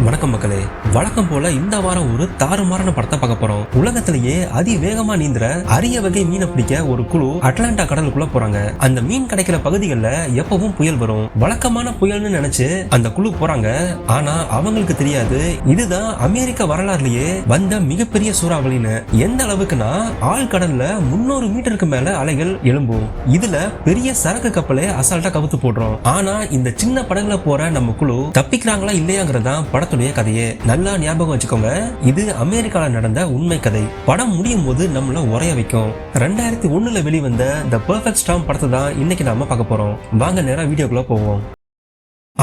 வணக்கம் மக்களே. வழக்கம் போல இந்த வாரம் ஒரு தாறுமாறான படத்தை பார்க்க போறோம். உலகத்திலேயே அதிவேகமா நீந்துற அரிய வகை மீனை பிடிக்க ஒரு குழு அட்லாண்டா கடலுக்குள்ள போறாங்க. அந்த மீன் கிடைக்கிற பகுதிகளில் எப்பவும் புயல் வரும். வழக்கமான புயல்னு நினைச்சு அந்த குழு போறாங்க. ஆனா அவங்களுக்கு தெரியாது இதுதான் அமெரிக்க வரலாறுலயே வந்த மிகப்பெரிய சூறாவளின்னு. எந்த அளவுக்குன்னா ஆழ்கடல்ல 300 மீட்டருக்கு மேல அலைகள் எழும்பும். இதுல பெரிய சரக்கு கப்பலே அசால்ட்டா கவுத்து போடுறோம். ஆனா இந்த சின்ன படகுல போற நம்ம குழு தப்பிக்கிறாங்களா இல்லையாங்கிறதா படத்துடைய கதையே. நல்லா ஞாபகம் வச்சுக்கோங்க, இது அமெரிக்கால நடந்த உண்மை கதை. படம் முடியும் போது நம்மள உரைய வைக்கும். 2001 வெளிவந்த தி பெர்ஃபெக்ட் ஸ்டார்ம் படத்தை தான் இன்னைக்கு நாம பார்க்க போறோம். வாங்க நேரா வீடியோக்குள்ள போவோம்.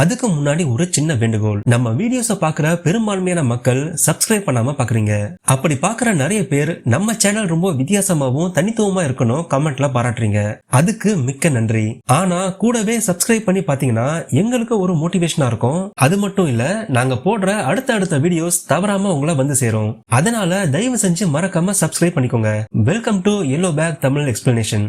அதுக்கு முன்னாடி ஒரு சின்ன வேண்டுகோள். நம்ம வீடியோஸ பாக்குற பெரும்பான்மையான மக்கள் சப்ஸ்கிரைப் பண்ணாம பாக்குறீங்க. அப்படி பாக்குற நிறைய பேர் நம்ம சேனல் ரொம்ப வித்தியாசமாவும் தனித்துவமா இருக்கணும் கமெண்ட்ல பாராட்டுறீங்க. அதுக்கு மிக்க நன்றி. ஆனா கூடவே சப்ஸ்கிரைப் பண்ணி பாத்தீங்கன்னா எங்களுக்கு ஒரு மோட்டிவேஷனா இருக்கும். அது மட்டும் இல்ல, நாங்க போடுற அடுத்த வீடியோஸ் தவறாம உங்களை வந்து சேரும். அதனால தயவு செஞ்சு மறக்காம சப்ஸ்கிரைப் பண்ணிக்கோங்க. Welcome to yellow back Tamil explanation.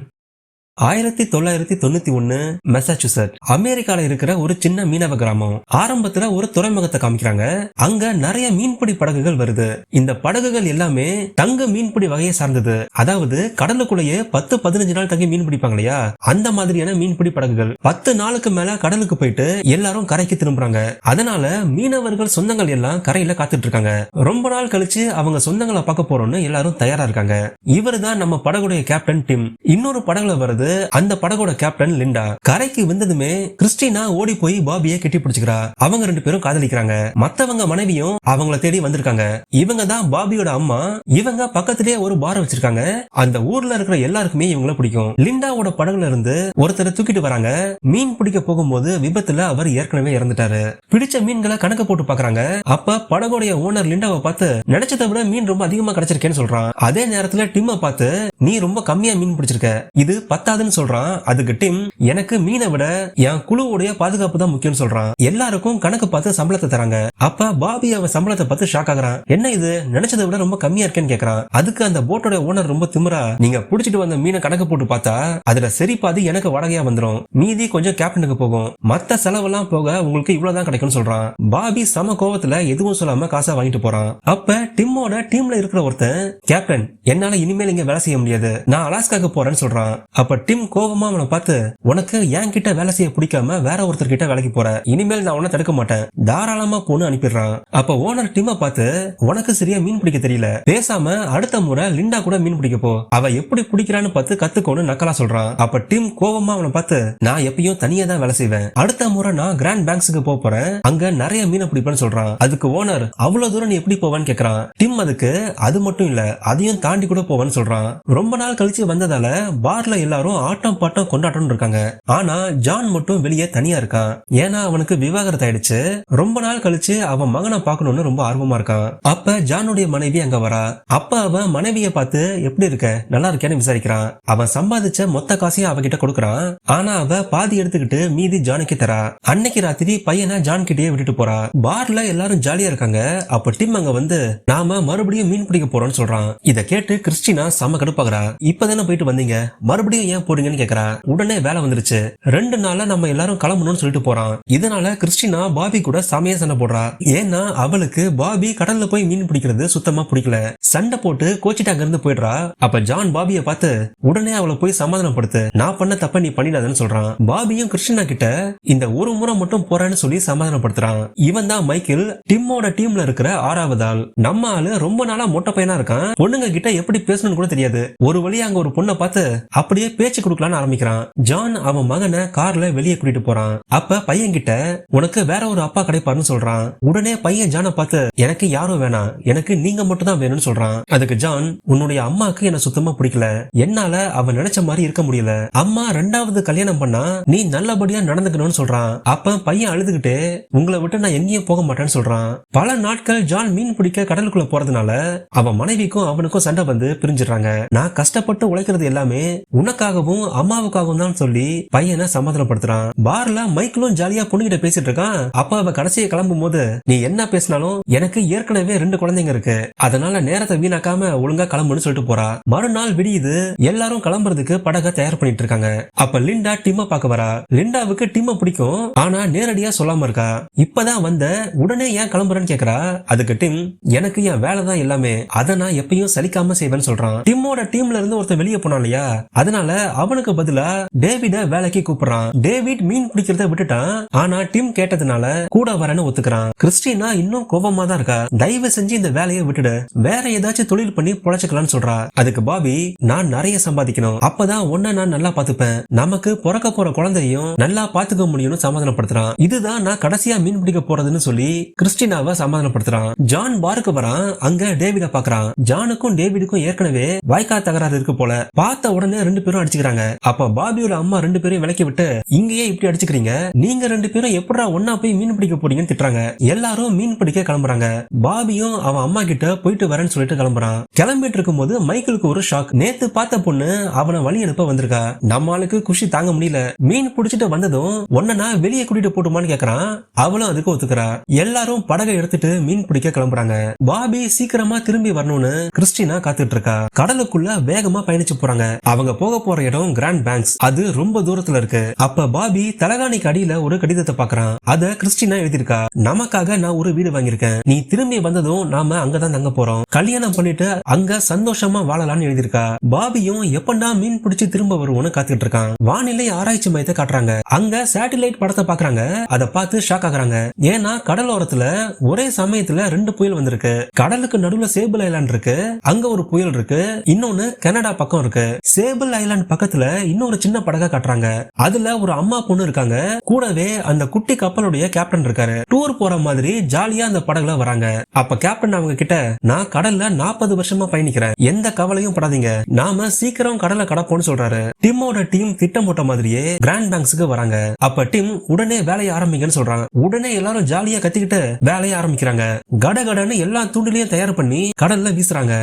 1991 Massachusetts அமெரிக்கால இருக்கிற ஒரு சின்ன மீனவ கிராமம். ஆரம்பத்துல ஒரு துறைமுகத்தை காமிக்கிறாங்க. அங்க நிறைய மீன்பிடி படகுகள் வருது. இந்த படகுகள் எல்லாமே தங்க மீன்பிடி வகையை சார்ந்தது. அதாவது கடலுக்குள்ளேயே 10-15 நாள் தங்கி மீன் பிடிப்பாங்க இல்லையா, அந்த மாதிரியான மீன்பிடி படகுகள். 10 நாளுக்கு மேல கடலுக்கு போயிட்டு எல்லாரும் கரைக்கு திரும்புறாங்க. அதனால மீனவர்கள் சொந்தங்கள் எல்லாம் கரையில காத்துட்டு இருக்காங்க. ரொம்ப நாள் கழிச்சு அவங்க சொந்தங்களை பார்க்க போறோம்னு எல்லாரும் தயாரா இருக்காங்க. இவரு தான் நம்ம படகுடைய கேப்டன் டிம். இன்னொரு படகுல வருது அந்த படகோட கேப்டன் லிண்டா. கரைக்கு வந்ததுமே கிறிஸ்டினா ஓடி போய் பாபியை கட்டி பிடிச்சுக்கிறா. அவங்க 2 பேரும் காதலிக்கிறாங்க. மத்தவங்க மனைவியும் அவங்கள தேடி வந்திருக்காங்க. இவங்க தான் பாபியோட அம்மா. இவங்க பக்கத்திலேயே ஒரு பார் வச்சிருக்காங்க. அந்த ஊர்ல இருக்கிற எல்லாருக்குமே இவங்கள பிடிக்கும். லிண்டாவோட படகுல இருந்து ஒருத்தரை தூக்கிட்டு வராங்க. மீன் பிடிக்க போகும்போது விபத்துல அவர் ஏற்கனவே இறந்துட்டாரு. பிடிச்ச மீன்களை கணக்கு போட்டு பாக்குறாங்க. அப்ப படகோடைய ஓனர் லிண்டாவை பார்த்து நினைச்சதை விட மீன் ரொம்ப அதிகமா கிடைச்சிருக்கேன்னு சொல்றான். அதே நேரத்துல டிம்ம பார்த்து நீ ரொம்ப கம்மியா மீன் பிடிச்சிருக்க, இது 10 சொல்றான். அதுக்கு டிம் எனக்கு மீனை விட என் குழுவுடைய பாதுகாப்பு தான் முக்கியம் சொல்றான். எல்லாருக்கும் கணக்கு பார்த்து சம்பளத்தை தராங்க. அப்ப பாபி அவன் சம்பளத்தை பார்த்து ஷாக் ஆகுறான். என்ன இது நினைச்சதை விட ரொம்ப கம்மியா இருக்கேன்னு கேக்குறான். அதுக்கு அந்த போட்டோட ஓனர் ரொம்ப திமிரா, நீங்க புடிச்சிட்டு வந்த மீனை கணக்கு போட்டு பார்த்தா அதுல சரி பாதி எனக்கு வாடகையா வந்துரும், மீதி கொஞ்சம் கேப்டனுக்கு போகும், மத்த செலவெல்லாம் போக உங்களுக்கு இவ்வளவுதான் கிடைக்கும்னு சொல்றான். பாபி சம கோவத்துல எதுவும் சொல்லாம காசை வாங்கிட்டு போறான். அப்ப டிம்மோட டீம்ல இருக்கிற ஒருத்தன், கேப்டன் என்னால இனிமேல் இங்க வேலை செய்ய முடியாது, நான் அலாஸ்காக்கு போறேன்னு சொல்றான். அப்ப டிம் கோவமா அவனை பார்த்து, உனக்கு என் கிட்ட வேலை செய்ய பிடிக்காம வேற ஒருத்தர் கிட்ட வேலைக்கு போற, இனிமேல் நான் உன்னை தடுக்க மாட்டேன், தாராளமா போன்னு அனுப்பிடுறான். அப்ப ஓனர் டிம்ம பார்த்து, உனக்கு சரியா மீன் பிடிக்க தெரியல, பேசாம அடுத்த முறை லிண்டா கூட மீன் பிடிக்க போ, அவ எப்படி பிடிக்கிறான்னு பார்த்து கத்துக்கோன்னு நக்கலா சொல்றான். அப்ப டிம் கோவமா அவனை பார்த்து, நான் எப்பயும் தனியா தான் வேலை செய்வேன், அடுத்த முறை நான் கிராண்ட் பேங்க்ஸுக்கு போறேன், அங்க நிறைய மீனை பிடிப்பேன்னு சொல்றான். அதுக்கு ஓனர், அவ்வளவு தூரம் நீ எப்படி போவான்னு கேக்குறான். டிம் அதுக்கு, அது மட்டும் இல்ல அதையும் தாண்டி கூட போவேன்னு சொல்றான். ரொம்ப நாள் கழிச்சு வந்ததால பார்ல எல்லாரும் ஆட்டம் பாட்டம் கொண்டாட்டம் இருக்காங்க. ஆனா ஜான் மட்டும் வெளியே தனியா இருக்கான். ஏன்னா அவனுக்கு விவாகரத்து ஆயிடுச்சு. ரொம்ப நாள் கழிச்சு அவன் மகனை பார்க்கணும்னு ரொம்ப ஆர்வமா இருக்கான். அப்ப ஜானுடைய மனைவி அங்க வரா. அப்ப அவன் மனைவியை பார்த்து, எப்படி இருக்க, நல்லா இருக்கேன்னு விசாரிக்கிறான். அவன் சம்பாதிச்ச மொத்த காசையும் அவகிட்ட கொடுக்கறான். ஆனா அவ பாதி எடுத்துக்கிட்டு மீதி ஜானுக்கு தரா. அன்னைக்கு ராத்திரி பையனை ஜான் கிட்டே விட்டுட்டு போறா. பார்ல எல்லாரும் ஜாலியா இருக்காங்க. அப்ப டிம் அங்க வந்து, நாம மறுபடியும் மீன் பிடிக்க போறோம்னு சொல்றான். இத கேட்டு கிறிஸ்டினா செம கடுப்பாகிறா. இப்பதானே போயிட்டு வந்தீங்க, மறுபடியும் ஏன் போறீங்கன்னு கேக்குறா. உடனே வேலை வந்துருச்சு, 2 நாள்ல நம்ம எல்லாரும் கிளம்பணும்னு சொல்லிட்டு போறான். இதனால கிறிஸ்டினா பாபி கூட சமைய சண்டை போடுறா. ஏன்னா அவளுக்கு பாபி கடல்ல போய் மீன் பிடிக்கிறது சுத்தமா பிடிக்கல. சண்டை போட்டு கோச்சிட்டு அங்க இருந்து போயிடுறா. அப்ப ஜான் பாபியை பார்த்து, உடனே அவளை போய் சமாதானப்படுத்து, நான் பண்ண தப்ப நீ பண்ணிடாதன்னு சொல்றான். பாபியும் கிறிஸ்டினா கிட்ட இந்த ஒரு முறை மட்டும் போறேன்னு சொல்லி சமாதானப்படுத்துறான். இவன் தான் மைக்கேல், டிம்மோட டீம்ல இருக்கிற 6வது ஆள். நம்ம ஆளு ரொம்ப நாளா மொட்டை பையனா இருக்கான். பொண்ணுங்க கிட்ட எப்படி பேசணும்னு கூட தெரியாது. ஒரு வழியா அங்க ஒரு பொண்ணை பார்த்து அப்படியே பேச்சு கொடுக்கலான்னு ஆரம்பிக்கிறான். ஜான் அவன் மகனை கார்ல வெளியே கூட்டிட்டு போறான். அப்ப பையன் கிட்ட, உனக்கு வேற ஒரு அப்பா கிடைப்பாருன்னு சொல்றான். உடனே பையன் ஜானை பார்த்து, எனக்கு யாரும் வேணாம், எனக்கு நீங்க மட்டும் தான் வேணும்னு சொல்றான். அதுக்கு ஜான், உன்னுடைய அம்மாக்கு என்ன சுத்தமா பிடிக்கல, என்னால அவன் நினைச்ச மாதிரி இருக்க முடியல, அம்மா 2வது கல்யாணம் பண்ணா நீ நல்லபடியா நடந்துக்கணும்னு சொல்றான். அப்ப பையன் அழுதுகிட்டே, உங்களை விட்டு நான் எங்கேயும் போக மாட்டேன்னு சொல்றான். பல நாட்கள் ஜான் மீன் பிடிக்க கடலுக்குள்ள போறதுனால அவன் மனைவிக்கும் அவனுக்கும் சண்டை வந்து பிரிஞ்சிடறாங்க. நான் கஷ்டப்பட்டு உழைக்கிறது எல்லாமே உனக்காக எனக்காகவும் அம்மாவுக்காகவும் தான் சொல்லி பையனை சமாதானப்படுத்துறான். பார்ல மைக்கிளும் ஜாலியா பொண்ணுகிட்ட பேசிட்டு இருக்கான். அப்ப அவ கடைசியை கிளம்பும் போது, நீ என்ன பேசினாலும் எனக்கு ஏற்கனவே 2 குழந்தைங்க இருக்கு, அதனால நேரத்தை வீணாக்காம ஒழுங்கா கிளம்புன்னு சொல்லிட்டு போறா. மறுநாள் விடியுது. எல்லாரும் கிளம்புறதுக்கு படகை தயார் பண்ணிட்டு இருக்காங்க. அப்ப லிண்டா டிம்ம பார்க்க வரா. லிண்டாவுக்கு டிம்ம பிடிக்கும், ஆனா நேரடியா சொல்லாம இருக்கா. இப்பதான் வந்த, உடனே ஏன் கிளம்புறேன்னு கேக்குறா. அதுக்கு டிம், எனக்கு என் வேலை தான் எல்லாமே, அதை நான் எப்பயும் சலிக்காம செய்வேன்னு சொல்றான். டிம்மோட டீம்ல இருந்து ஒருத்தர் வெளியே போனான் இல்லையா, அதனால அவனுக்கு பதிலா டேவிட வேலைக்கு கூப்பிடுறான். டேவிட் மீன் பிடிக்கிறத விட்டுட்டான், ஆனா டிம் கேட்டதுனால கூட வரேன்னு ஒத்துக்கிறான். கிறிஸ்டினா இன்னும் கோபமா தான் இருக்கா. தயவு செஞ்சு இந்த வேலையை விட்டுடு, வேற ஏதாச்சும் தொழில் பண்ணி பொழைச்சுக்கலாம்னு சொல்றா. அதுக்கு பாபி, நான் நிறைய சம்பாதிக்கணும், அப்பதான் உன்னை நான் நல்லா பாத்துப்பேன், நமக்கு பிறக்க போற குழந்தையும் நல்லா பாத்துக்க முடியும்னு சமாதானப்படுத்துறான். இதுதான் நான் கடைசியா மீன் பிடிக்க போறதுன்னு சொல்லி கிறிஸ்டினாவை சமாதானப்படுத்துறான். ஜான் பாருக்கு வரான். அங்க டேவிட பாக்குறான். ஜானுக்கும் டேவிடுக்கும் ஏற்கனவே வாய்க்கா தகராறு இருக்கு போல. பார்த்த உடனே 2 பேரும் அடிச்சுக்கிறாங்க. அப்ப பாபியோட அம்மா 2 பேரையும் விலக்கி விட்டு, இங்கேயே இப்படி அடிச்சுக்கிறீங்க, நீங்க 2 பேரும் எப்படா ஒன்னா போய் மீன் பிடிக்க போறீங்கன்னு திட்டுறாங்க. எல்லாரும் மீன் பிடிக்க கிளம்புறாங்க. பாபியும் அவன் அம்மா கிட்ட போயிட்டு வரேன்னு சொல்லிட்டு கிளம்புறான். கிளம்பிட்டு இருக்கும் போது மைக்கிளுக்கு ஒரு ஷாக். நேத்து பார்த்த பொண்ணு அவனை வழி அனுப்ப வந்திருக்கா. நம்ம ஆளுக்கு குஷி தாங்க முடியல. மீன் பிடிச்சிட்டு வந்ததும் ஒன்னா வெளியே கூட்டிட்டு போட்டுமான்னு கேக்குறான். அவளும் அதுக்கு ஒத்துக்கிறா. எல்லாரும் படகை எடுத்துட்டு மீன் பிடிக்க கிளம்புறாங்க. பாபி சீக்கிரமா திரும்பி வரணும்னு கிறிஸ்டினா காத்துட்டு இருக்கா. கடலுக்குள்ள வேகமா பயணிச்சு போறாங்க. அவங்க போக போற இடம் கிராண்ட் பேங்க்ஸ். அது ரொம்ப தூரத்துல இருக்கு. அப்ப பாபி தலகாணிக்கு அடியில ஒரு கடிதத்தை பாக்குறான். அத கிறிஸ்டினா எழுதிருக்கா. நமக்காக நான் ஒரு வீடு வாங்கியிருக்கேன், நீ திரும்பி வந்ததும் நாம அங்கதான் தங்க போறோம், கல்யாணம் பண்ணிட்டு அங்க சந்தோஷமா வாழலாம்னு எழுதிருக்கா. பாபியும் எப்படா மீன் பிடிச்சு திரும்ப வருவோம்னு காத்துட்டு இருக்கான். வானிலை ஆராய்ச்சி மையத்தை காட்டுறாங்க. அங்க சேட்டலைட் படத்தை பாக்குறாங்க. அதை பார்த்து ஷாக் ஆகுறாங்க. ஏன்னா கடலோரத்துல ஒரே சமயத்துல 2 புயல் வந்திருக்கு. கடலுக்கு நடுவுல சேபிள் ஐலாண்ட் இருக்கு, அங்க ஒரு புயல் இருக்கு, இன்னொன்னு கனடா பக்கம் இருக்கு. சேபிள் ஐலாண்ட் பக்கத்துல இன்னொரு சின்ன படகை காட்டுறாங்க. அதுல ஒரு அம்மா பொண்ணு இருக்காங்க, கூடவே அந்த குட்டி கப்பலுடைய கேப்டன் இருக்காரு. டூர் போற மாதிரி ஜாலியா அந்த படகுல வராங்க. அப்ப கேப்டன் அவங்க கிட்ட, நான் கடல்ல 40 வருஷமா பயணிக்கிறேன், எந்த கவலையும் படாதீங்க, நாம சீக்கிரம் கடலை கடப்போம்னு சொல்றாரு. டிம்மோட டீம் திட்டம் போட்ட மாதிரியே கிராண்ட் பேங்க்ஸ்க்கு வராங்க. அப்ப டிம் உடனே வேலையை ஆரம்பிங்கன்னு சொல்றாங்க. உடனே எல்லாரும் ஜாலியா கத்திக்கிட்டு வேலையை ஆரம்பிக்கிறாங்க. கடகடன்னு எல்லா தூண்டிலையும் தயார் பண்ணி கடல்ல வீசுறாங்க.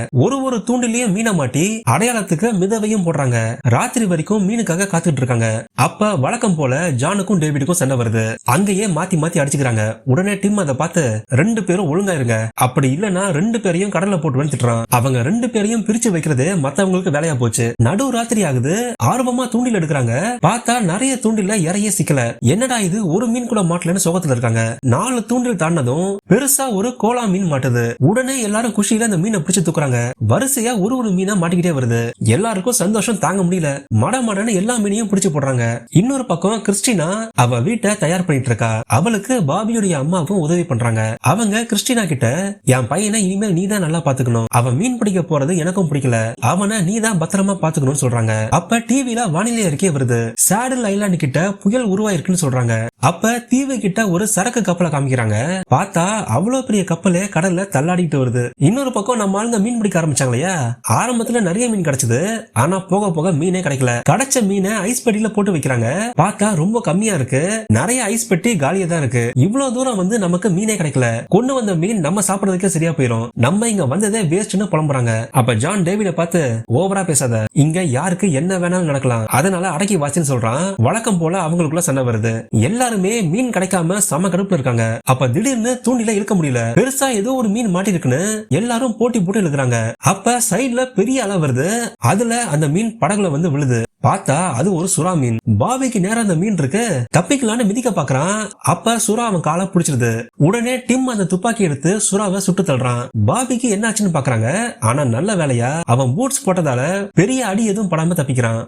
ஒரு தூண்டிலையும் மீனை மாட்டி அடையாளத்துக்கு மிதவையும் போடுறாங்க. ராத்திரி வரைக்கும் மீனுக்காக காத்துட்டு இருக்காங்க. அப்ப வழக்கம் போல ஜானுக்கும் டேவிடுக்கும் சண்டை வருது. அங்கேயே மாத்தி மாத்தி அடிச்சுக்கிறாங்க. உடனே டிம் அதை பார்த்து, 2 பேரும் ஒழுங்கா இருங்க, அப்படி இல்லன்னா 2 பேரையும் கடல்ல போட்டு திட்டுறான். அவங்க 2 பேரையும் பிரிச்சு வைக்கிறது மத்தவங்களுக்கு வேலையா போச்சு. நடு ராத்திரி ஆகுது. ஆர்வமா தூண்டில் எடுக்கிறாங்க. பார்த்தா நிறைய தூண்டில இறைய சிக்கல. என்னடா இது, ஒரு மீன் கூட மாட்டலன்னு சோகத்துல இருக்காங்க. 4 தூண்டில் தாண்டதும் பெருசா ஒரு கோலா மீன் மாட்டுது. உடனே எல்லாரும் குஷியில அந்த மீனை பிடிச்சு தூக்குறாங்க. வரிசையா ஒரு மீனா மாட்டிக்கிட்டே வருது. எல்லாருக்கும் சந்தோஷம் தாங்க முடியல. மடமடன்னு எல்லா மீனையும் பிடிச்சு போடுறாங்க. இன்னொரு பக்கம் கிறிஸ்டினா அவ வீட்டை தயார் பண்ணிட்டு இருக்கா. அவளுக்கு பாபியுடைய அம்மாவும் உதவி பண்றாங்க. அவங்க கிறிஸ்டினா கிட்ட, என் பையனை இனிமேல் நீ தான் நல்லா பாத்துக்கணும், அவன் மீன் பிடிக்க போறது எனக்கும் பிடிக்கல, அவனை நீ தான் பத்திரமா பாத்துக்கணும்னு சொல்றாங்க. அப்ப டிவில வானிலை அறிக்கை வருது. சேடில் ஐலாண்ட் கிட்ட புயல் உருவாயிருக்குன்னு சொல்றாங்க. அப்ப தீவு கிட்ட ஒரு சரக்கு கப்பலை காமிக்கிறாங்க. பார்த்தா அவ்வளவு பெரிய கப்பலே கடல்ல தள்ளாடிட்டு வருது. இன்னொரு பக்கம் நம்ம ஆளுங்க மீன் பிடிக்க ஆரம்பிச்சாங்க இல்லையா, ஆரம்பத்துல நிறைய மீன் கிடைச்சது. ஆனா போக போக மீனே கிடைக்கல. கிடைச்ச மீனை ஐஸ் பெட்டியில போட்டு வைக்கிறாங்க. பார்த்தா ரொம்ப கம்மியா இருக்கு. நிறைய ஐஸ் பெட்டி காலியா தான் இருக்கு. இவ்வளவு தூரம் வந்து நமக்கு மீனே கிடைக்கல. கொண்டு வந்த மீன் நம்ம சாப்பிடறதுக்கே சரியா போயிரும். நம்ம இங்க வந்ததே வேஸ்ட்னு புலம்புறாங்க. அப்ப ஜான் டேவிட பார்த்து, ஓவரா பேசாத, இங்க யாருக்கு என்ன வேணாலும் நடக்கலாம், அதனால அடக்கி வாசின்னு சொல்றான். வழக்கம் போல அவங்களுக்குள்ள சண்டை வருது. எல்லாருமே மீன் கிடைக்காம சம கடுப்புல இருக்காங்க. அப்ப திடீர்னு தூண்டில இழுக்க முடியல. பெருசா ஏதோ ஒரு மீன் மாட்டிருக்குன்னு எல்லாரும் போட்டி போட்டு இழுக்கிறாங்க. அப்ப சைடுல பெரிய அலை வருது. அதுல அந்த மீன் படகுல வந்து விழுது. பார்த்தா அது ஒரு சுறா மீன். பாபிக்கு நேரம் அந்த மீன் இருக்கு. தப்பிக்கலான்னு மிதிக்க பாக்குறான். அப்ப சுறா அவன் காலை பிடிச்சிருது. உடனே டிம் அந்த துப்பாக்கி எடுத்து சுறாவை சுட்டு தள்ளுறான். பாபிக்கு என்ன ஆச்சுன்னு பாக்குறாங்க. ஆனா நல்ல வேலையா அவன் பூட்ஸ் போட்டதால பெரிய அடி எதுவும் படாம தப்பிக்கிறான்.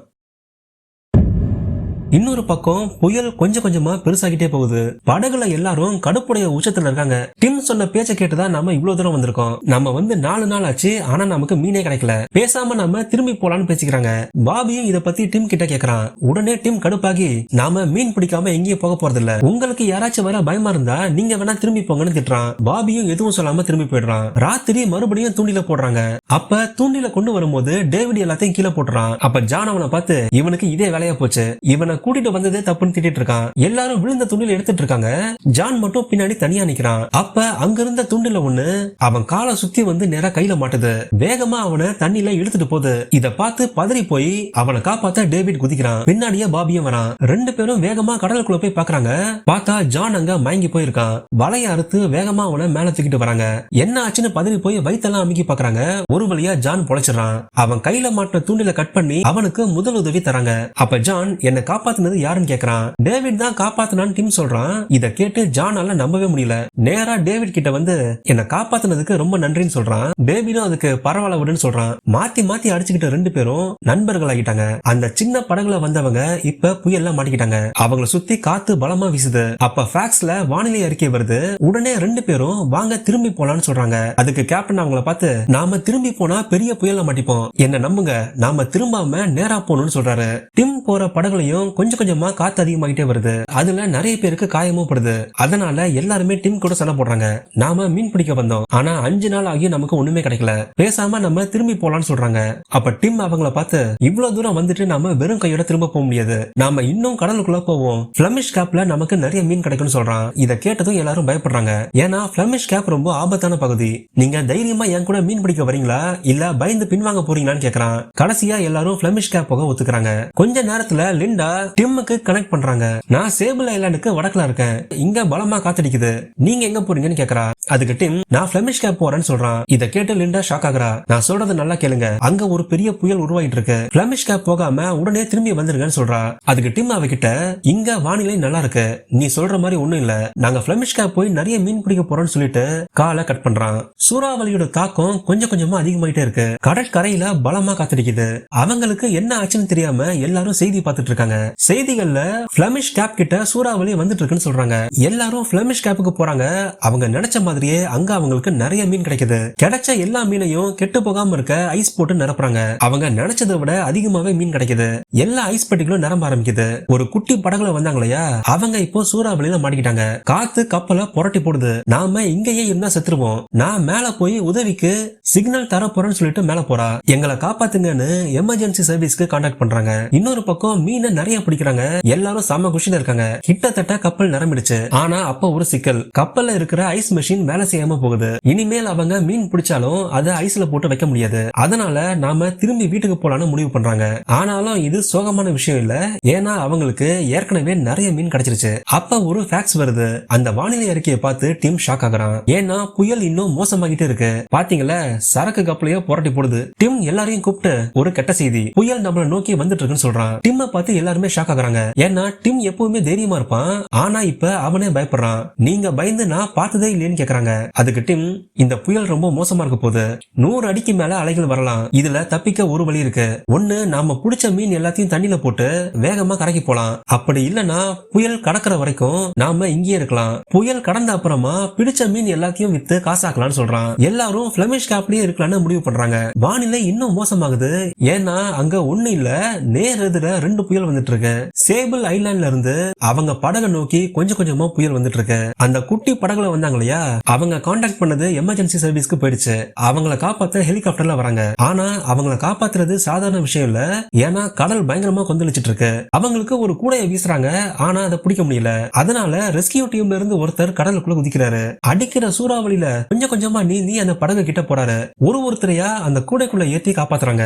இன்னொரு பக்கம் புயல் கொஞ்சம் கொஞ்சமா பெருசாகிட்டே போகுது. படகுல எல்லாரும் கடுப்புடைய உச்சத்துல இருக்காங்க. டிம் சொன்ன பேச்ச கேட்டுதான் நாம இவ்வளவு தூரம் வந்திருக்கோம். நம்ம வந்து 4 நாள் ஆச்சு, ஆனா நமக்கு மீனே கிடைக்கல. பேசாம நாம திரும்பி போலான்னு பேசிக்கிறாங்க. பாபியும் இத பத்தி டிம் கிட்ட கேக்குறான். உடனே டிம் கடுப்பாகி, நாம மீன் பிடிக்காம எங்கேயும் போக போறது இல்ல, உங்களுக்கு யாராச்சும் வர பயமா இருந்தா நீங்க வேணா திரும்பி போங்கன்னு திட்டுறான். பாபியும் எதுவும் சொல்லாம திரும்பி போயிடுறான். ராத்திரி மறுபடியும் தூண்டில போடுறாங்க. அப்ப தூண்டில கொண்டு வரும்போது டேவிட் எல்லாத்தையும் கீழே போட்டுறான். அப்ப ஜான் அவனை பார்த்து, இவனுக்கு இதே வேலையா போச்சு, இவனை கூட்டிட்டு வந்ததே தப்புன்னு திட்டிட்டு இருக்கான். எல்லாரும் விழுந்த துண்டில எடுத்துட்டு இருக்காங்க. ஜான் மட்டும் பின்னாடி தனியா நிக்கிறான். அப்ப அங்க இருந்த துண்டில ஒண்ணு அவன் காலை சுத்தி வந்து நேரா கையில மாட்டுது. வேகமா அவனை தண்ணில இழுத்துட்டு போகுது. இத பார்த்து பதறி போய் அவனை காப்பாத்த டேவிட் குதிக்கிறான். பின்னாடியே பாபியும் வரான். ரெண்டு பேரும் வேகமா கடலுக்குள்ள போய் பாக்குறாங்க. பார்த்தா ஜான் அங்க மயங்கி போயிருக்கான். வலைய அறுத்து வேகமா அவனை மேல தூக்கிட்டு வராங்க. என்ன ஆச்சுன்னு பதறி போய் வயித்தெல்லாம் அமுக்கி பாக்குறாங்க. ஒரு வழியா ஜான் பொழைச்சிடறான். அவன் கையில மாட்டின தூண்டில கட் பண்ணி அவனுக்கு முதல் உதவி தராங்க. அப்ப ஜான் என்ன காப்பாத்துனது யாருன்னு கேக்குறான். டேவிட் தான் காப்பாத்துனான்னு டிம் சொல்றான். இத கேட்டு ஜானால நம்பவே முடியல. நேரா டேவிட் கிட்ட வந்து என்ன காப்பாத்துனதுக்கு ரொம்ப நன்றின்னு சொல்றான். டேவிடும் அதுக்கு பரவாயில்ல விடுன்னு சொல்றான். மாத்தி மாத்தி அடிச்சுக்கிட்ட ரெண்டு பேரும் நண்பர்கள் ஆகிட்டாங்க. அந்த சின்ன படகுல வந்தவங்க இப்ப புயல்ல மாட்டிக்கிட்டாங்க. அவங்களை சுத்தி காத்து பலமா வீசுது. அப்ப ஃபேக்ஸ்ல வானிலை அறிக்கை வருது. உடனே ரெண்டு பேரும் வாங்க திரும்பி போலான்னு சொல்றாங்க. அதுக்கு கேப்டன் அவங்கள பார்த்து நாம திரும்பி போனா பெரிய புயல்ல மாட்டிப்போம், என்ன நம்புங்க, நாம திரும்பாம நேரா போகணும்னு சொல்றாரு. டிம் போற படகுலையும் கொஞ்சம் கொஞ்சமா காத்து அதிகமாகிட்டே வருது. அதுல நிறைய பேருக்கு காயமும் படுது. அதனால எல்லாருமே டிம் கூட சண்டை போடுறாங்க. நாம மீன் பிடிக்க வந்தோம், ஆனா 5 நாள் ஆகியும் நமக்கு ஒண்ணுமே கிடைக்கல, பேசாம நம்ம திரும்பி போலான்னு சொல்றாங்க. அப்ப டிம் அவங்கள பார்த்து இவ்வளவு தூரம் வந்துட்டு நாம வெறும் கையோட திரும்ப போக முடியாது, நாம இன்னும் கடலுக்குள்ள போவோம், பிளமிஷ் கேப்ல நமக்கு நிறைய மீன் கிடைக்கும்னு சொல்றான். இத கேட்டதும் எல்லாரும் பயப்படுறாங்க. ஏன்னா பிளமிஷ் கேப் ரொம்ப ஆபத்தான பகுதி. நீங்க தைரியமா என் கூட மீன் பிடிக்க வரீங்களா இல்ல பயந்து பின்வாங்க போறீங்களான்னு கேக்குறான். கடைசியா எல்லாரும் பிளமிஷ் கேப் போக ஒத்துக்கிறாங்க. கொஞ்ச நேரத்துல லிண்டா டிம்முக்கு கனெக்ட் பண்றாங்க. நான் சேபிள் ஐலாண்டுக்கு வடக்குல இருக்கேன், இங்க பலமா காத்தடிக்குது, நீங்க எங்க போறீங்கன்னு கேக்குறா. அதுக்கு டிம் நான் பிளமிஷ் கேப் போறேன்னு சொல்றான். இத கேட்டு லிண்டா ஷாக் ஆகுறா. நான் சொல்றது நல்லா கேளுங்க, அங்க ஒரு பெரிய புயல் உருவாயிட்டு இருக்கு, பிளமிஷ் கேப் போகாம உடனே திரும்பி வந்துருங்கன்னு சொல்றா. அதுக்கு டிம் அவகிட்ட இங்க வானிலை நல்லா இருக்கு, நீ சொல்ற மாதிரி ஒண்ணும் இல்ல, நாங்க பிளமிஷ் கேப் போய் நிறைய மீன் பிடிக்க போறோம்னு சொல்லிட்டு காலை கட் பண்றான். சூறாவளியோட தாக்கம் கொஞ்சம் கொஞ்சமா அதிகமாயிட்டே இருக்கு. கடற்கரையில பலமா காத்தடிக்குது. அவங்களுக்கு என்ன ஆச்சுன்னு தெரியாம எல்லாரும் செய்தி பார்த்துட்டு இருக்காங்க. செய்திகள்ல பிளமிஷ் கேப் கிட்ட சூறாவளி வந்துட்டு இருக்குன்னு சொல்றாங்க. எல்லாரும் பிளமிஷ் கேப்புக்கு போறாங்க. அவங்க நினைச்ச மாதிரியே அங்க அவங்களுக்கு நிறைய மீன் கிடைக்குது. கிடைச்ச எல்லா மீனையும் கெட்டு போகாம இருக்க ஐஸ் போட்டு நிரப்புறாங்க. அவங்க நினைச்சதை விட அதிகமாவே மீன் கிடைக்குது. எல்லா ஐஸ் பெட்டிகளும் நிரம்ப ஆரம்பிக்குது. ஒரு குட்டி படகுல வந்தாங்களையா, அவங்க இப்போ சூறாவளியில மாட்டிக்கிட்டாங்க. காத்து கப்பலை புரட்டி போடுது. நாம இங்கேயே இருந்தா செத்துருவோம், நான் மேல போய் உதவிக்கு சிக்னல் தர போறேன்னு சொல்லிட்டு மேல போறா. எங்களை காப்பாத்துங்கன்னு எமர்ஜென்சி சர்வீஸ்க்கு கான்டாக்ட் பண்றாங்க. இன்னொரு பக்கம் மீனை நிறைய பிடிக்கிறாங்க. எல்லாரும் செம குஷில இருக்காங்க. கிட்டத்தட்ட கப்பல் நிரம்பிடுச்சு. ஆனா அப்ப ஒரு சிக்கல், கப்பல்ல இருக்கிற ஐஸ் மெஷின் வேலை செய்யாம போகுது. இனிமேல் அவங்க மீன் பிடிச்சாலும் அதை ஐஸ்ல போட்டு வைக்க முடியாது. அதனால நாம திரும்பி வீட்டுக்கு போலான்னு முடிவு பண்றாங்க. ஆனாலும் இது சோகமான விஷயம் இல்ல, ஏன்னா அவங்களுக்கு ஏற்கனவே நிறைய மீன் கிடைச்சிருச்சு. அப்ப ஒரு ஃபேக்ஸ் வருது. அந்த வானிலை அறிக்கையை பார்த்து டிம் ஷாக் ஆகுறான். ஏன்னா புயல் இன்னும் மோசமாகிட்டே இருக்கு. பாத்தீங்களா, சரக்கு கப்பலையோ புரட்டி போடுது. டிம் எல்லாரையும் கூப்பிட்டு ஒரு கெட்ட செய்தி, புயல் நம்மள நோக்கி வந்துட்டு இருக்குன்னு சொல்றான். டிம்ம பார்த்து எல்லாருமே ஷாக் ஆகுறாங்க. ஏன்னா டிம் எப்பவுமே தைரியமா இருப்பான், ஆனா இப்ப அவனே பயப்படுறான். நீங்க பயந்து நான் பார்த்ததே இல்லைன்னு கேக்குறாங்க. அதுக்கு டிம் இந்த புயல் ரொம்ப மோசமா இருக்க போகுது, 100 அடிக்கு மேல அலைகள் வரலாம், இதுல தப்பிக்க ஒரு வழி இருக்கு. ஒண்ணு நாம பிடிச்ச மீன் எல்லாத்தையும் தண்ணியில போட்டு வேகமா கரைக்கு போலாம், அப்படி இல்லனா புயல் கடக்கிற வரைக்கும் நாம இங்கேயே இருக்கலாம். புயல் கடந்த அப்புறமா பிடிச்ச மீன் எல்லாத்தையும் வித்து காசாக்கலாம்னு சொல்றான். எல்லாரும் பிளமிஷ் கேப்லயே இருக்கலாம்னு முடிவு பண்றாங்க. வானிலை இன்னும் மோசமாகுது. ஏன்னா அங்க ஒண்ணு இல்ல, நேர் எதிர 2 புயல் வந்துட்டு இருக்கு. சேபிள் ஐலாண்ட்ல இருந்து அவங்க படகை நோக்கி கொஞ்சம் கொஞ்சமா புயல் வந்துட்டு இருக்கு. அந்த குட்டி படகுல வந்தாங்க இல்லையா, அவங்க கான்டாக்ட் பண்ணது எமர்ஜென்சி சர்வீஸ்க்கு போயிடுச்சு. அவங்கள காப்பாத்த ஹெலிகாப்டர்ல வராங்க. ஆனா அவங்கள காப்பாத்துறது சாதாரண விஷயம் இல்ல, ஏன்னா கடல் பயங்கரமா கொந்தளிச்சிட்டு இருக்கு. அவங்களுக்கு ஒரு கூடையை வீசுறாங்க, ஆனா அதை பிடிக்க முடியல. அதனால ரெஸ்கியூ டீம்ல இருந்து ஒருத்தர் கடலுக்குள்ள குதிக்கிறாரு. அடிக்கிற சூறாவளியில கொஞ்சம் கொஞ்சமா நீந்தி அந்த படகு கிட்ட போறாரு. ஒருத்தரையா அந்த கூடைக்குள்ள ஏத்தி காப்பாத்துறாங்க.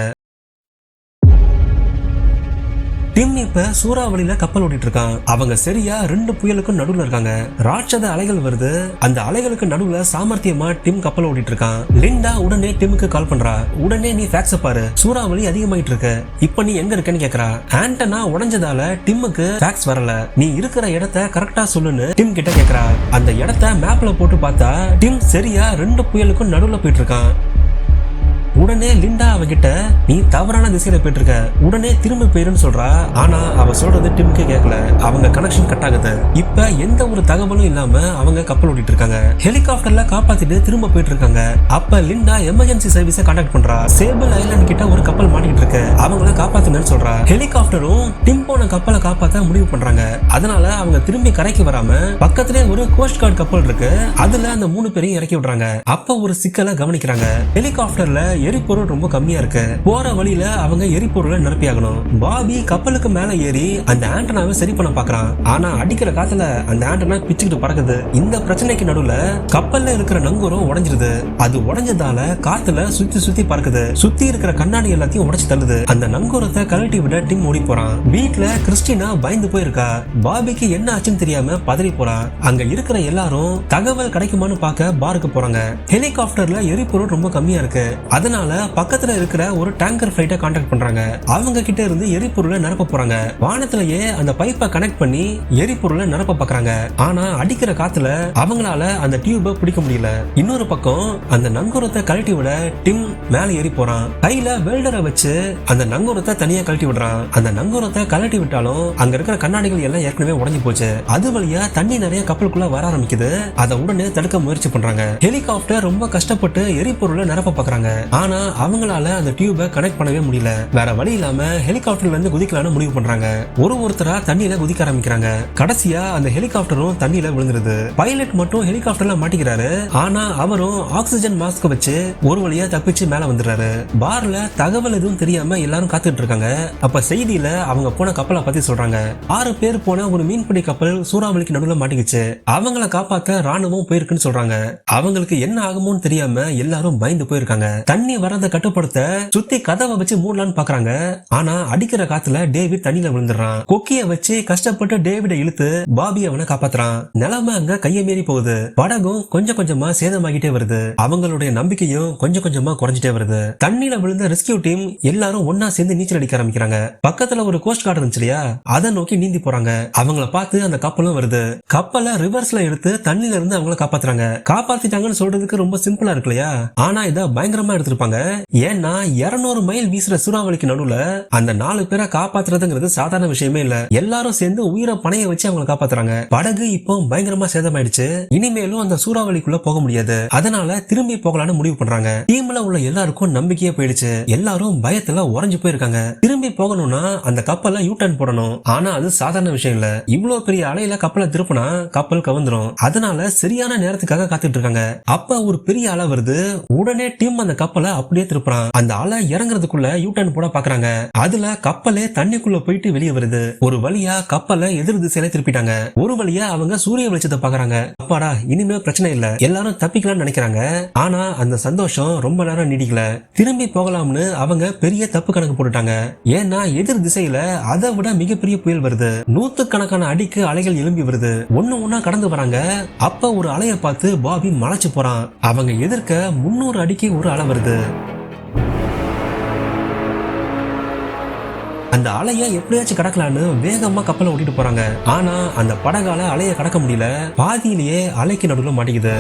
டிம் இப்ப சூறாவளியில கப்பல் ஓட்டிட்டு இருக்கான். அவங்க சரியா 2 புயலுக்கும் நடுவுல இருக்காங்க. ராட்சத அலைகள் வருது. அந்த அலைகளுக்கு நடுவுல சாமர்த்தியமா டிம் கப்பல் ஓட்டிட்டு இருக்கான். லிண்டா உடனே டிம்க்கு கால் பண்றா. உடனே நீ ஃபேக்ஸ் பாரு, சூறாவளி அதிகமாயிட்டு இருக்கு, இப்ப நீ எங்க இருக்கன்னு கேக்குறா. ஆண்டனா உடைஞ்சதால டிம்முக்கு ஃபேக்ஸ் வரல, நீ இருக்கிற இடத்த கரெக்டா சொல்லுன்னு டிம் கிட்ட கேக்குறா. அந்த இடத்த மேப்ல போட்டு பார்த்தா டிம் சரியா 2 புயலுக்கும் நடுவுல போயிட்டு இருக்கான். உடனே லிண்டா அவகிட்ட நீ தவறான திசையில போயிட்டு இருக்க, உடனே திரும்ப போயிருன்னு சொல்றா. ஆனா அவ சொல்றது டிம்க்கு கேட்கல. அவங்க கனெக்ஷன் கட் ஆகுது. இப்ப எந்த ஒரு தகவலும் இல்லாம அவங்க கப்பல் ஓட்டிட்டு இருக்காங்க. ஹெலிகாப்டர்ல காப்பாத்திட்டு திரும்ப போயிட்டு இருக்காங்க. அப்ப லிண்டா எமர்ஜென்சி சர்வீஸை கான்டாக்ட் பண்றா. சேபிள் ஐலாண்ட் கிட்ட ஒரு கப்பல் மாட்டிட்டு இருக்கு, அவங்கள காப்பாத்துங்கன்னு சொல்றா. ஹெலிகாப்டரும் டிம் போன கப்பலை காப்பாத்த முடிவு பண்றாங்க. அதனால அவங்க திரும்பி கரைக்கு வராம பக்கத்திலே ஒரு கோஸ்ட் கார்டு கப்பல் இருக்கு, அதுல அந்த 3 பேரையும் இறக்கி விடுறாங்க. அப்ப ஒரு சிக்கலை கவனிக்கிறாங்க. ஹெலிகாப்டர்ல எரிபொருள் ரொம்ப கம்மியா இருக்கு. போற வழியில அவங்க எரிபொருளை நிரப்பியாகணும். பாபி கப்பலுக்கு மேல ஏறி அந்த ஆண்டனாவை சரி பண்ண பாக்குறான். ஆனா அடிக்கிற காத்துல அந்த ஆண்டனா பிச்சுக்கிட்டு பறக்குது. இந்த பிரச்சனைக்கு நடுவுல கப்பல்ல இருக்கிற நங்கூரம் உடைஞ்சிருது. அது உடைஞ்சதால காத்துல சுத்தி சுத்தி பறக்குது. சுத்தி இருக்கிற கண்ணாடி எல்லாத்தையும் உடைச்சு தள்ளுது. அந்த நங்கூரத்தை கழட்டி விட டிம் ஓடி போறான். வீட்டுல கிறிஸ்டினா பயந்து போயிருக்கா. பாபிக்கு என்ன ஆச்சுன்னு தெரியாம பதறி போறா. அங்க இருக்கிற எல்லாரும் தகவல் கிடைக்குமான்னு பார்க்க பாருக்கு போறாங்க. ஹெலிகாப்டர்ல எரிபொருள் ரொம்ப கம்மியா இருக்கு. அதனால பக்கத்துல இருக்கிற ஒரு டேங்கர் பிளைட்டை கான்டாக்ட் பண்றாங்க. அவங்க கிட்ட இருந்து எரிபொருளை நிரப்ப போறாங்க. வானத்திலேயே அந்த பைப்பை கனெக்ட் பண்ணி எரிபொருளை நிரப்ப பாக்குறாங்க. ஆனா அடிக்கிற காத்துல அவங்களால அந்த டியூபை பிடிக்க முடியல. இன்னொரு பக்கம் அந்த நங்கூரத்தை கழட்டி விட டிம் மேல ஏறி போறான். கையில வெல்டரை வச்சு அந்த நங்கூரத்தை தனியா கழட்டி விடுறான். அந்த நங்கூரத்தை கழட்டி விட்டாலும் அங்க இருக்கிற கண்ணாடிகள் எல்லாம் ஏற்கனவே உடைஞ்சு போச்சு. அது வழியா தண்ணி நிறைய கப்பலுக்குள்ள வர ஆரம்பிக்குது. அதை உடனே தடுக்க முயற்சி பண்றாங்க. ஹெலிகாப்டர் ரொம்ப கஷ்டப்பட்டு எரிபொருளை நிரப்ப பாக்குறாங்க. ஆனா அவங்களால அந்த டியூபை கனெக்ட் பண்ணவே முடியல. வேற வழி இல்லாம ஹெலிகாப்டர்ல இருந்து குதிக்கலாம்னு முடிவு பண்றாங்க. ஒருத்தரா தண்ணியில குதிக்க ஆரம்பிக்கிறாங்க. கடைசியா அந்த ஹெலிகாப்டரும் தண்ணியில விழுந்துருது. பைலட் மட்டும் ஹெலிகாப்டர்ல மாட்டிக்கிறாரு. ஆனா அவரும் ஆக்சிஜன் மாஸ்க் வச்சு ஒரு வழியா தப்பிச்சு மேல வந்துடுறாரு. பார்ல தகவல் எதுவும் தெரியாம எல்லாரும் காத்துட்டு இருக்காங்க. அப்ப செய்தியில அவங்க போன கப்பலை பத்தி சொல்றாங்க. 6 பேர் போன ஒரு மீன்பிடி கப்பல் சூறாவளிக்கு நடுவுல மாட்டிக்கிச்சு. அவங்கள காப்பாத்த ராணுவம் போயிருக்குன்னு சொல்றாங்க. அவங்களுக்கு என்ன ஆகுமோன்னு தெரியாம எல்லாரும் பயந்து போயிருக்காங்க. தண்ணி வரத கட்டுப்படுத்த சுத்தி கதவை வச்சு மூடலான்னு பாக்குறாங்க. ஆனா அடிக்கிற காத்துல டேவிட் தண்ணியில விழுந்துடுறான். கொக்கிய வச்சு கஷ்டப்பட்டு டேவிட இழுத்து பாபி அவனை காப்பாத்துறான். நிலைமை அங்க கையை மீறி போகுது. படகும் கொஞ்சம் கொஞ்சமா சேதமாகிட்டே வருது. அவங்களுடைய நம்பிக்கையும் கொஞ்சம் கொஞ்சமா குறைஞ்சிட்டே வருது. தண்ணியில விழுந்த ரெஸ்கியூ டீம் எல்லாரும் ஒன்னா சேர்ந்து நீச்சல் அடிக்க ஆரம்பிக்கிறாங்க. பக்கத்துல ஒரு கோஸ்ட் கார்டு இருந்துச்சு இல்லையா, அதை நோக்கி நீந்தி போறாங்க. அவங்கள பார்த்து அந்த கப்பலும் வருது. கப்பலை ரிவர்ஸ்ல எடுத்து தண்ணில இருந்து அவங்கள காப்பாத்துறாங்க. காப்பாத்திட்டாங்கன்னு சொல்றதுக்கு ரொம்ப சிம்பிளா இருக்கு இல்லையா, ஆனா இத பயங்கரமா எடுத்திருப்பாங்க. ஏன்னா 200 மைல் வீசுற சூறாவளிக்கு நடுவுல அந்த 4 பேரை காப்பாத்துறதுங்கிறது சாதாரண விஷயமே இல்ல. எல்லாரும் சேர்ந்து உயிரை பணைய வச்சு அவங்களை காப்பாத்துறாங்க. படகு இப்போ பயங்கரமா சேதமாயிடுச்சு. இனிமேலும் அந்த சூறாவளிக்குள்ள போக முடியாது. அதனால திரும்பி போகலான்னு முடிவு பண்றாங்க. டீம்ல உள்ள எல்லாருக்கும் நம்பிக்கையே போயிடுச்சு. எல்லாரும் பயத்துல உறைஞ்சு போயிருக்காங்க. திரும்பி போகணும்னா அந்த கப்பலை யூ டர்ன் போடணும். ஆனா அது சாதாரண விஷயம் இல்ல. இவ்வளவு பெரிய அலையில கப்பலை திருப்பினா கப்பல் கவுந்துரும். அதனால சரியான நேரத்துக்காக காத்துட்டு இருக்காங்க. அப்ப ஒரு பெரிய அலை வருது. உடனே டீம் அந்த கப்பலை அப்படியே திருப்புறான். அந்த அலை இறங்குறதுக்குள்ள யூ டர்ன் போட பாக்குறாங்க. அதுல கப்பலே தண்ணிக்குள்ள போயிட்டு வெளியே வருது. ஒரு வழியா கப்பலை எதிர் திசையில திருப்பிட்டாங்க. ஒரு வழியா அவங்க சூரிய வெளிச்சத்தை பாக்குறாங்க. அப்பாடா, இனிமே பிரச்சனை இல்ல, எல்லாரும் தப்பிக்கலாம்னு நினைக்கிறாங்க. ஆனா அந்த சந்தோஷம் ரொம்ப நேரம் நீடிக்கல. திரும்பி போகலாம்னு அவங்க பெரிய தப்பு கணக்கு போட்டுட்டாங்க. ஏன்னா எதிர் திசையில அதை விட மிகப்பெரிய புயல் வருது. 100கணக்கான அடிக்கு அலைகள் எழும்பி வருது. ஒண்ணா கடந்து வராங்க. அப்ப ஒரு அலைய பார்த்து பாபி மலைச்சு போறான். அவங்க எதிர்க்க 300 அடிக்கு ஒரு அலை வருது. அந்த அலைய எப்படியாச்சும் கடக்கலான்னு வேகமா கப்பலை ஓட்டிட்டு போறாங்க. ஆனா அந்த படகால அலைய கடக்க முடியல. பாதியிலேயே அலைக்கு நடுவுல மாட்டிக்குது.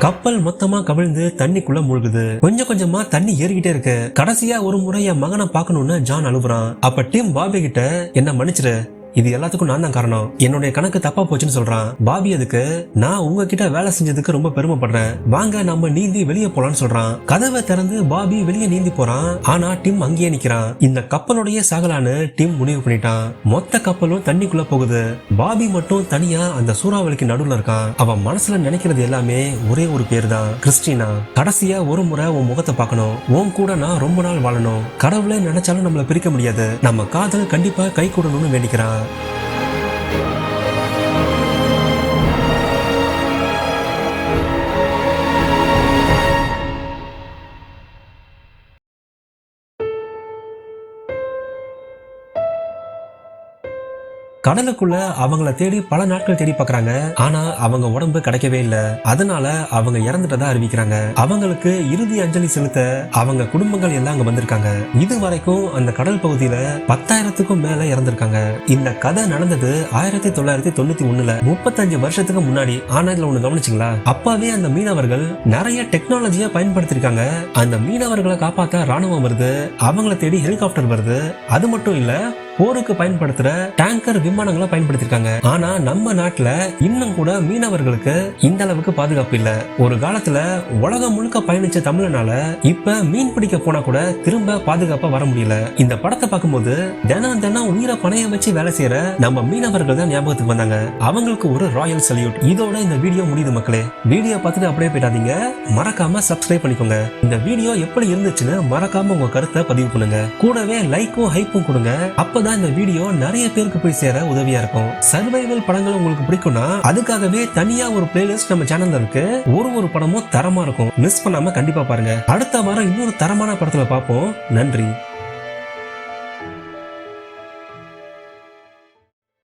கப்பல் மொத்தமா கவிழ்ந்து தண்ணிக்குள்ள மூழ்குது. கொஞ்சம் கொஞ்சமா தண்ணி ஏறிக்கிட்டே இருக்கு. கடைசியா ஒரு முறை என் மகனை பாக்கணும்னு ஜான் அழுகுறான். அப்ப டீம் பாபி கிட்ட என்ன மன்னிச்சிரு, இது எல்லாத்துக்கும் நான் தான் காரணம், என்னுடைய கணக்கு தப்பா போச்சுன்னு சொல்றான். பாபி அதுக்கு நான் உங்ககிட்ட வேலை செஞ்சதுக்கு ரொம்ப பெருமைப்படுறேன், வாங்க நம்ம நீந்தி வெளியே போலான்னு சொல்றான். கதவை திறந்து பாபி வெளியே நீந்தி போறான். ஆனா டிம் அங்கேயே நிக்கிறான். இந்த கப்பலுடைய சாகலான்னு டிம் முடிவு பண்ணிட்டான். மொத்த கப்பலும் தண்ணிக்குள்ள போகுது. பாபி மட்டும் தனியா அந்த சூறாவளிக்கு நடுவுல இருக்கான். அவன் மனசுல நினைக்கிறது எல்லாமே ஒரே ஒரு பேர் தான், கிறிஸ்டினா. கடைசியா ஒரு முறை உன் முகத்தை பார்க்கணும், உன் கூட நான் ரொம்ப நாள் வாழணும், கடவுளே நினைச்சாலும் நம்மள பிரிக்க முடியாது, நம்ம காதல் கண்டிப்பா கை கூடணும்னு வேண்டிக்கிறான். கடலுக்குள்ள அவங்கள தேடி பல நாட்கள் தேடி பாக்குறாங்க. ஆனா அவங்க உடம்பு கிடைக்கவே இல்ல. அதனால அவங்க இறந்துட்டதா அறிவிக்கிறாங்க. அவங்களுக்கு இறுதி அஞ்சலி செலுத்த அவங்க குடும்பங்கள் எல்லாம் அங்க வந்திருக்காங்க. இது வரைக்கும் அந்த கடல் பகுதியில 10,000க்கும் மேல இறந்திருக்காங்க. இந்த கதை நடந்தது 1991, 35 வருஷத்துக்கு முன்னாடி. ஆனா இதுல ஒண்ணு கவனிச்சிங்களா, அப்பாவே அந்த மீனவர்கள் நிறைய டெக்னாலஜியா பயன்படுத்திருக்காங்க. அந்த மீனவர்களை காப்பாத்த ராணுவம் வருது, அவங்கள தேடி ஹெலிகாப்டர் வருது. அது மட்டும் இல்ல, போருக்கு பயன்படுத்துற டேங்கர் விமானங்களை பயன்படுத்திருக்காங்க. ஆனா நம்ம நாட்டுல இன்னும் கூட மீனவர்களுக்கு இந்த அளவுக்கு பாதுகாப்பு இல்ல. ஒரு காலத்துல உலகம் முழுக்க பயணிச்ச தமிழனால இப்ப மீன் பிடிக்க போனா கூட திரும்ப பாதுகாப்பா வர முடியல. இந்த படத்தை பார்க்கும்போது தினம் தினம் உயிரை பணைய வச்சு வேலை செய்யற நம்ம மீனவர்கள் தான் ஞாபகத்துக்கு வந்தாங்க. அவங்களுக்கு ஒரு ராயல் சல்யூட். இதோட இந்த வீடியோ முடியுது மக்களே. வீடியோ பார்த்துட்டு அப்படியே போயிடாதீங்க, மறக்காம சப்ஸ்கிரைப் பண்ணிக்கோங்க. இந்த வீடியோ எப்படி இருந்துச்சுன்னு மறக்காம உங்க கருத்தை பதிவு பண்ணுங்க. கூடவே லைக்கும் ஹைப்பும் கொடுங்க. அப்பதான் இந்த வீடியோ நிறைய பேருக்கு போய் சேர உதவியா இருக்கும். சர்வைவல் படங்கள் உங்களுக்கு பிடிக்கும்னா அதுக்காகவே தனியா ஒரு பிளேலிஸ்ட் நம்ம சேனல்ல இருக்கு. ஒரு படமும் தரமா இருக்கும். மிஸ் பண்ணாம கண்டிப்பா பாருங்க. அடுத்த வாரம் இன்னொரு தரமான படத்துல பார்ப்போம். நன்றி.